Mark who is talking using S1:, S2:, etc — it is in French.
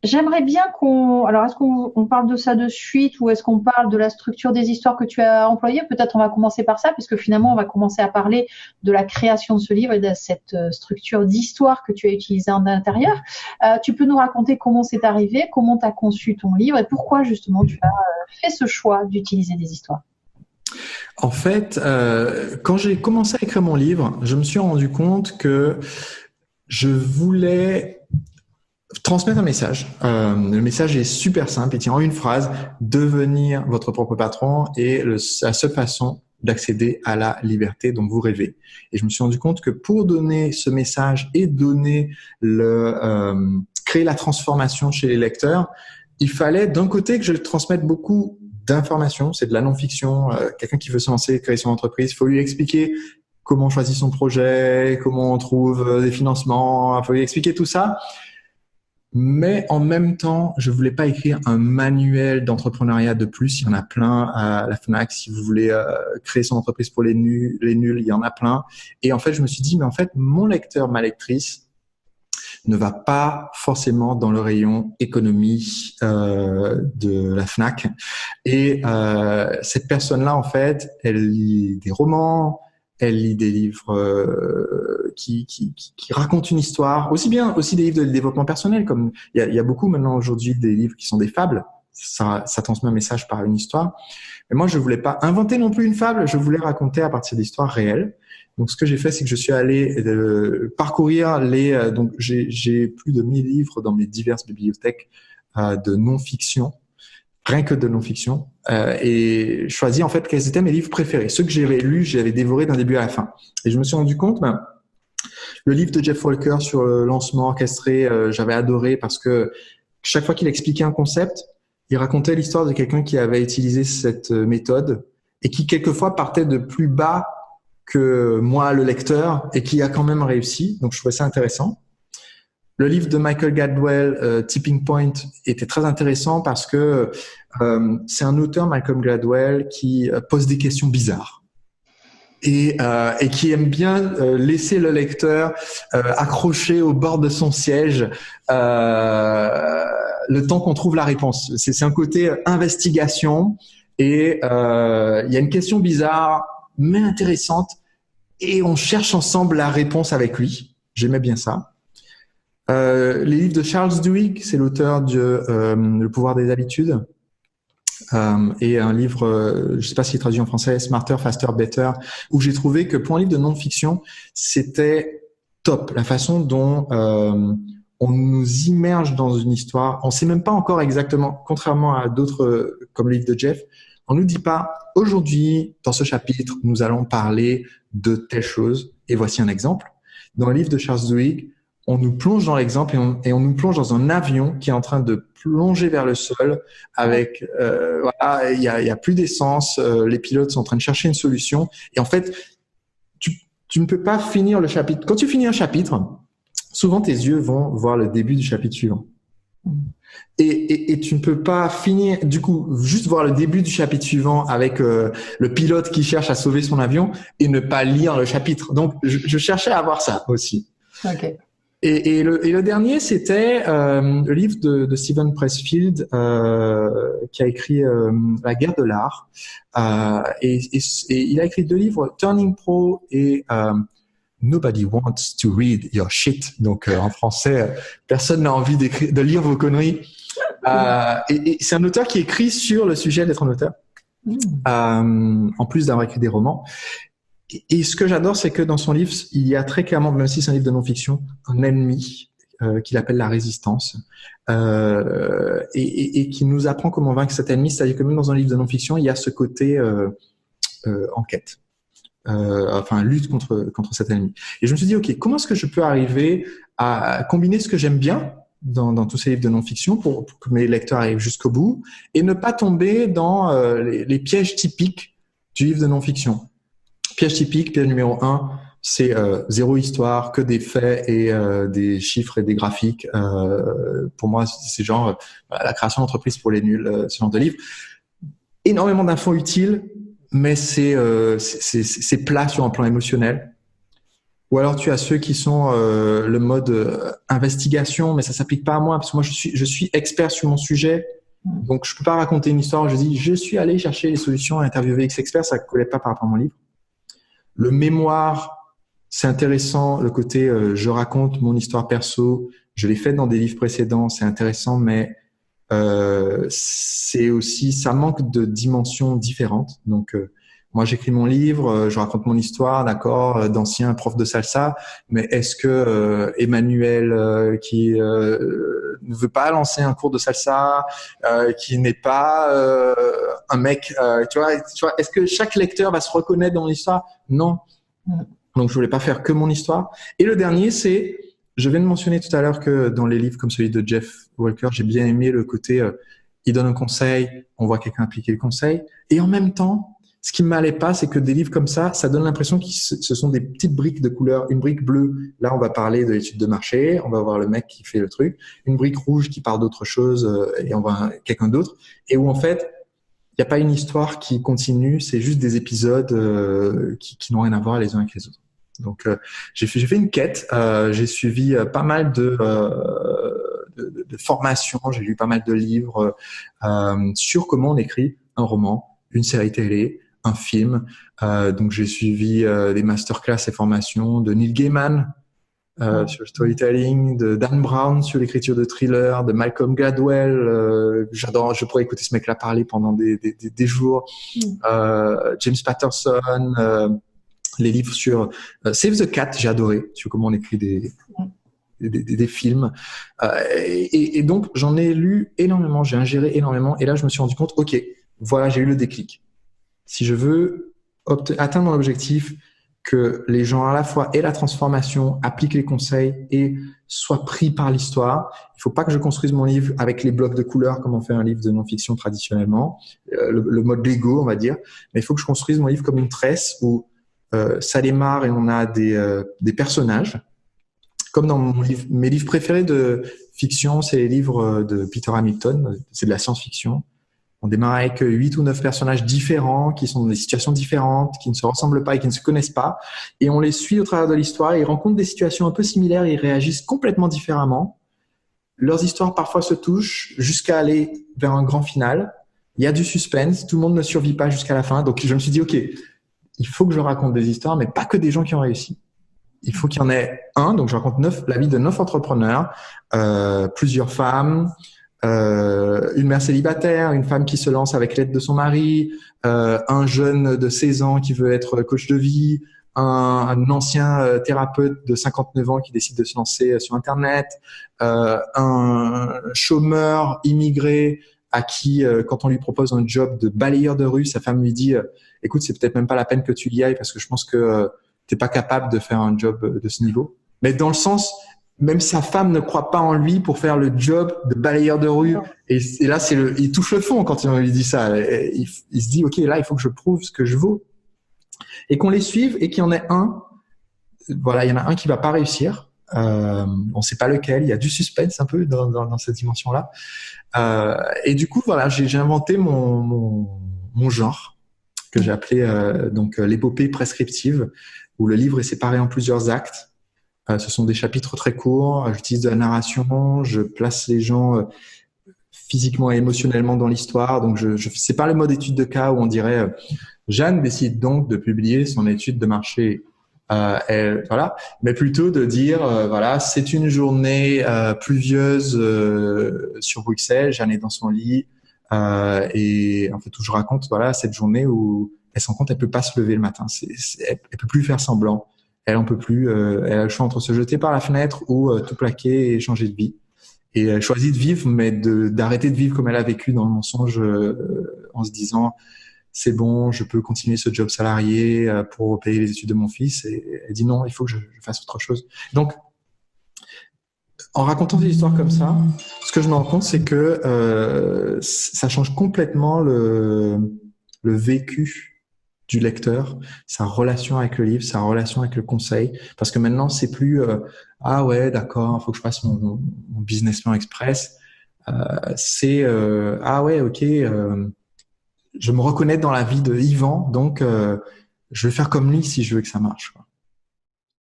S1: J'aimerais bien alors est-ce qu'on parle de ça de suite ou est-ce qu'on parle de la structure des histoires que tu as employées? Peut-être on va commencer par ça, puisque finalement on va commencer à parler de la création de ce livre et de cette structure d'histoire que tu as utilisée en intérieur. Tu peux nous raconter comment c'est arrivé, comment tu as conçu ton livre et pourquoi justement tu as fait ce choix d'utiliser des histoires?
S2: En fait, quand j'ai commencé à écrire mon livre, je me suis rendu compte que je voulais transmettre un message. Le message est super simple, il tient en une phrase: devenir votre propre patron est la seule façon d'accéder à la liberté dont vous rêvez. Et je me suis rendu compte que pour donner ce message et créer la transformation chez les lecteurs, il fallait d'un côté que je transmette beaucoup d'informations, c'est de la non-fiction. Quelqu'un qui veut se lancer, créer son entreprise, il faut lui expliquer comment on choisit son projet, comment on trouve des financements, il faut lui expliquer tout ça. Mais en même temps, je voulais pas écrire un manuel d'entrepreneuriat de plus. Il y en a plein à la Fnac. Si vous voulez créer son entreprise pour les nuls, il y en a plein. Et en fait, je me suis dit, mais en fait, mon lecteur, ma lectrice ne va pas forcément dans le rayon économie de la Fnac. Et cette personne-là, en fait, elle lit des romans, elle lit des livres qui racontent une histoire, aussi des livres de développement personnel, comme il y a beaucoup maintenant aujourd'hui des livres qui sont des fables. Ça transmet un message par une histoire. Mais moi, je voulais pas inventer non plus une fable, je voulais raconter à partir d'histoires réelles. Donc, ce que j'ai fait, c'est que je suis allé parcourir donc j'ai plus de 1000 livres dans mes diverses bibliothèques de non-fiction, rien que de non-fiction, et choisi en fait quels étaient mes livres préférés. Ceux que j'avais lus, j'avais dévoré d'un début à la fin. Et je me suis rendu compte, le livre de Jeff Walker sur le lancement orchestré, j'avais adoré parce que chaque fois qu'il expliquait un concept, il racontait l'histoire de quelqu'un qui avait utilisé cette méthode et qui quelquefois partait de plus bas que moi, le lecteur, et qui a quand même réussi. Donc, je trouvais ça intéressant. Le livre de Michael Gladwell, Tipping Point, était très intéressant parce que c'est un auteur, Malcolm Gladwell, qui pose des questions bizarres et qui aime bien laisser le lecteur accroché au bord de son siège le temps qu'on trouve la réponse. C'est un côté investigation et il y a une question bizarre mais intéressante et on cherche ensemble la réponse avec lui. J'aimais bien ça. Les livres de Charles Duhigg, c'est l'auteur de Le pouvoir des habitudes, et un livre, je ne sais pas s'il est traduit en français, Smarter, Faster, Better, où j'ai trouvé que pour un livre de non-fiction, c'était top. La façon dont on nous immerge dans une histoire, on ne sait même pas encore exactement, contrairement à d'autres comme le livre de Jeff, on nous dit pas aujourd'hui, dans ce chapitre, nous allons parler de telle chose, et voici un exemple. Dans le livre de Charles Duhigg, on nous plonge dans l'exemple et on nous plonge dans un avion qui est en train de plonger vers le sol avec voilà, il y a plus d'essence, les pilotes sont en train de chercher une solution et en fait tu ne peux pas finir le chapitre. Quand tu finis un chapitre, souvent tes yeux vont voir le début du chapitre suivant. Et tu ne peux pas finir, du coup, juste voir le début du chapitre suivant avec le pilote qui cherche à sauver son avion et ne pas lire le chapitre. Donc, je cherchais à avoir ça aussi.
S1: Ok.
S2: Et le dernier, c'était le livre de Steven Pressfield qui a écrit La guerre de l'art. Et il a écrit 2 livres, Turning Pro et Nobody wants to read your shit. Donc en français, personne n'a envie de lire vos conneries. Et c'est un auteur qui écrit sur le sujet d'être un auteur, en plus d'avoir écrit des romans. Et ce que j'adore, c'est que dans son livre, il y a très clairement, même si c'est un livre de non-fiction, un ennemi qu'il appelle la résistance, et qui nous apprend comment vaincre cet ennemi. C'est-à-dire que même dans un livre de non-fiction, il y a ce côté enquête, enfin lutte contre cet ennemi. Et je me suis dit, ok, comment est-ce que je peux arriver à combiner ce que j'aime bien dans tous ces livres de non-fiction pour que mes lecteurs arrivent jusqu'au bout et ne pas tomber dans les pièges typiques du livre de non-fiction. Piège typique, piège numéro 1, c'est zéro histoire, que des faits et des chiffres et des graphiques. Pour moi, c'est genre la création d'entreprise pour les nuls, ce genre de livre. Énormément d'infos utiles, mais c'est plat sur un plan émotionnel. Ou alors tu as ceux qui sont le mode investigation, mais ça s'applique pas à moi parce que moi je suis expert sur mon sujet, donc je peux pas raconter une histoire. Je dis je suis allé chercher les solutions, interviewer X experts, ça collait pas par rapport à mon livre. Le mémoire, c'est intéressant. Le côté je raconte mon histoire perso, je l'ai fait dans des livres précédents, c'est intéressant, mais c'est aussi ça manque de dimensions différentes. Donc moi, j'écris mon livre, je raconte mon histoire, d'accord, d'ancien prof de salsa. Mais est-ce que Emmanuel, qui ne veut pas lancer un cours de salsa, qui n'est pas un mec, tu vois, est-ce que chaque lecteur va se reconnaître dans l'histoire? Non. Donc, je voulais pas faire que mon histoire. Et le dernier, c'est, je viens de mentionner tout à l'heure que dans les livres comme celui de Jeff Walker, j'ai bien aimé le côté, il donne un conseil, on voit quelqu'un appliquer le conseil, et en même temps, ce qui ne m'allait pas, c'est que des livres comme ça donne l'impression que ce sont des petites briques de couleur. Une brique bleue, là, on va parler de l'étude de marché, on va voir le mec qui fait le truc. Une brique rouge qui parle d'autre chose et on voit quelqu'un d'autre. Et où, en fait, il n'y a pas une histoire qui continue, c'est juste des épisodes qui n'ont rien à voir les uns avec les autres. Donc, j'ai fait une quête. J'ai suivi pas mal de formations, j'ai lu pas mal de livres sur comment on écrit un roman, une série télé, un film. Donc, j'ai suivi des masterclass et formations de Neil Gaiman sur le storytelling, de Dan Brown sur l'écriture de thrillers, de Malcolm Gladwell. J'adore, je pourrais écouter ce mec-là parler pendant des jours. James Patterson, les livres sur Save the Cat, j'ai adoré, sur comment on écrit des films. Et donc, j'en ai lu énormément, j'ai ingéré énormément. Et là, je me suis rendu compte, OK, voilà, j'ai eu le déclic. Si je veux atteindre mon objectif, que les gens à la fois aient la transformation, appliquent les conseils et soient pris par l'histoire, il faut pas que je construise mon livre avec les blocs de couleurs comme on fait un livre de non-fiction traditionnellement, le mode Lego, on va dire, mais il faut que je construise mon livre comme une tresse où ça démarre et on a des personnages. Comme dans mes livres préférés de fiction, c'est les livres de Peter Hamilton, c'est de la science-fiction. On démarre avec 8 ou 9 personnages différents, qui sont dans des situations différentes, qui ne se ressemblent pas et qui ne se connaissent pas. Et on les suit au travers de l'histoire et ils rencontrent des situations un peu similaires et ils réagissent complètement différemment. Leurs histoires parfois se touchent jusqu'à aller vers un grand final. Il y a du suspense, tout le monde ne survit pas jusqu'à la fin. Donc je me suis dit, OK, il faut que je raconte des histoires, mais pas que des gens qui ont réussi. Il faut qu'il y en ait un. Donc je raconte la vie de 9 entrepreneurs, plusieurs femmes, une mère célibataire, une femme qui se lance avec l'aide de son mari, un jeune de 16 ans qui veut être coach de vie, un ancien thérapeute de 59 ans qui décide de se lancer sur Internet, un chômeur immigré à qui, quand on lui propose un job de balayeur de rue, sa femme lui dit écoute, c'est peut-être même pas la peine que tu y ailles parce que je pense que t'es pas capable de faire un job de ce niveau. Mais dans le sens, même sa femme ne croit pas en lui pour faire le job de balayeur de rue. Et là, il touche le fond quand on lui dit ça. Il se dit, OK, là, il faut que je prouve ce que je vaux. Et qu'on les suive et qu'il y en ait un. Voilà, il y en a un qui va pas réussir. On sait pas lequel. Il y a du suspense un peu dans cette dimension-là. Et du coup, voilà, j'ai inventé mon genre que j'ai appelé donc l'épopée prescriptive, où le livre est séparé en plusieurs actes. Ce sont des chapitres très courts. J'utilise de la narration. Je place les gens physiquement et émotionnellement dans l'histoire. Donc, c'est pas le mode étude de cas où on dirait Jeanne décide donc de publier son étude de marché. Voilà, mais plutôt de dire voilà, c'est une journée pluvieuse sur Bruxelles. Jeanne est dans son lit et en fait, où je raconte voilà cette journée où elle se rend compte elle peut pas se lever le matin. Elle peut plus faire semblant. Elle en peut plus. Elle a le choix entre se jeter par la fenêtre ou tout plaquer et changer de vie. Et elle choisit de vivre, mais d'arrêter de vivre comme elle a vécu dans le mensonge, en se disant c'est bon, je peux continuer ce job salarié pour payer les études de mon fils. Et elle dit non, il faut que je fasse autre chose. Donc, en racontant des histoires comme ça, ce que je me rends compte, c'est que ça change complètement le vécu du lecteur, sa relation avec le livre, sa relation avec le conseil, parce que maintenant c'est plus ah ouais d'accord, il faut que je fasse mon business plan express, c'est ah ouais ok, je me reconnais dans la vie de Yvan, donc je vais faire comme lui si je veux que ça marche, quoi.